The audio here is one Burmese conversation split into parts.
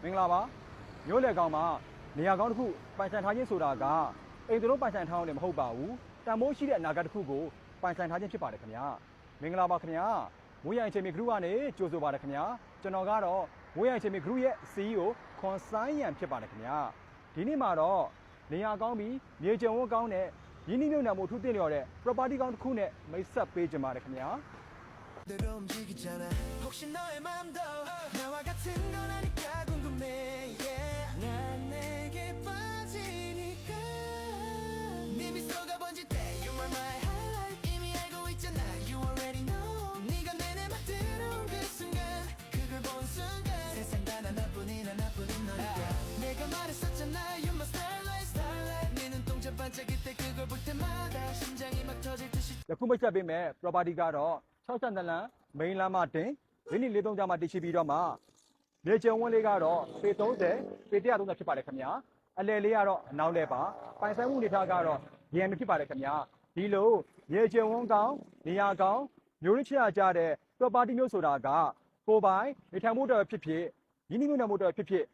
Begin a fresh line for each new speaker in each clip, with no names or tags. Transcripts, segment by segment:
င်္ဂလာပါမျိုးလေကောင်မှာနေရာကောင်းတစ်ခုပိုင်ဆိုင်ထားခြင်းဆိုတာကအိမ်တို့ပိုင်ဆိုင်ထားအောင်လည်းမဟုတ်ပါဘူးတန်ဖိုးရှိတဲ့အနာဂတ်တစ်ခုကိုပိုင်ဆိုင်ထားခြင်းဖြစ်ပါတယ်ခင်ဗျာမင်္ဂလာပါခင်ဗျာမိုးရိုင်ချေမီဂရုကနေကြိုဆိုပါတယ်ခင်ဗျာကျွန်တော်ကတော့မိုးရိုင်ချေမီဂရုရဲ့ CEO ခွန်ဆိုင်းရန်ဖြစ်ပါတယ်ခင်ဗျာဒီနေ့မှာတော့နေရာကောင်းပြီးမြေကျုံဝန်းကောင်းတဲ့ရင်းနှီးမြှုပ်နှံမှုထူးတင်လျော်တဲ့ property ကောင်းတစ်ခုနဲ့မိတ်ဆက်ပေးကြပါတယ်ခင်ဗျာယခုမိတ်ဆက်ပေးမယ် property ကတော့62လမ်း main လမ်းမှာတင်မိနစ်43ကြာမှတည်ရှိပြီးတော့မှမြေကျုံဝန်းလေးကတော့ပေ30ပေ130ဖြစ်ပါတယ်ခင်ဗျာအလယ်လေးကတော့အနောက်လဲပါပိုင်ဆိုင်မှုအနေထားကတော့ရန်ဖြစ်ပါတယ်ခင်ဗျာဒီလိုမြေကျုံဝန်းကောင်းနေရာကောင်းမျိုးရင်းချရကြတဲ့ property မျိုးဆိုတာကကိုပိုင်နေထိုင်မှုတော်ဖြစ်ဖြစ်ရင်းနှီးမြှုပ်နှံမှုတော်ဖြစ်ဖြစ်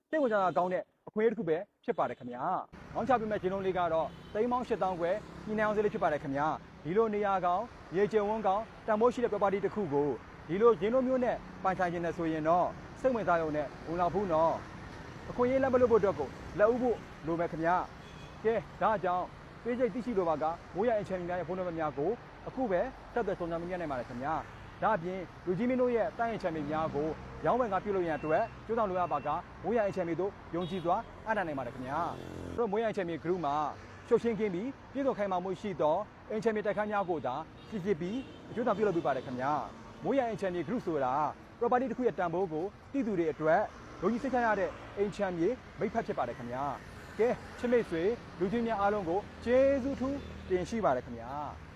စိတ်ဝင်စားတာကောင်းတဲ့အခွင့်အရေးတစ်ခုပဲဖြစ်ပါတယ်ခင်ဗျာ။ောင်းချပေးမဲ့ဂျင်းလုံးလေးကတော့38,000ခွဲပြည်နယ်အောင်စလေးဖြစ်ပါတယ်ခင်ဗျာ။ဒီလိုနေရာကောင်းရေကျုံဝန်းကောင်းတန်ဖိုးရှိတဲ့ property တစ်ခုကိုဒီလိုဂျင်းလုံးမျိုးနဲ့ပိုင်ဆိုင်ခြင်းနဲ့ဆိုရင်တော့စိတ်ဝင်စားရုံနဲ့ဝင်လာဘူးနော်။အခွင့်အရေးလက်မလို့ဖို့အတွက်ကိုလက်ဦးဖို့လိုမယ်ခင်ဗျာ။ကဲဒါကြောင့်ပေးစိတ်သိရှိလိုပါကမိုးရအင်ချန်များရဲ့ဖုန်းနံပါတ်များကိုအခုပဲဆက်သွယ်စုံစမ်းမြင်နိုင်ပါတယ်ခင်ဗျာ။ဒါအပြင်လူကြီးမင်းတို့ရဲ့တိုင်းအင်ချန်များကိုရောင်းဝယ်ကပြုလုပ်ရန်အတွက်ကြိုးဆောင်လိုရပါကမိုးရအင်ချန်တို့ယုံကြည်စွာအားနာနိုင်ပါတယ်ခင်ဗျာ။တို့မိုးရအင်ချန် group မှာရှုပ်ရှင်းခင်းပြီးပြည်သူခိုင်မာမှုရှိသောအင်ချန်တိုက်ခန်းများကိုသာစစ်စစ်ပြီးအကျိုးဆောင်ပြုလုပ်ပေးပါတယ်ခင်ဗျာ။မိုးရအင်ချန် group ဆိုတာ property တစ်ခုရဲ့တန်ဖိုးကိုတည်သူတွေအတွက်ယုံကြည်စိတ်ချရတဲ့အင်ချန်မြေမိတ်ဖက်ဖြစ်ပါတယ်ခင်ဗျာ။ကဲချစ်မိတ်ဆွေလူကြီးများအားလုံးကိုကျေးဇူးထူးတင်ရှိပါတယ်ခင်ဗျာ။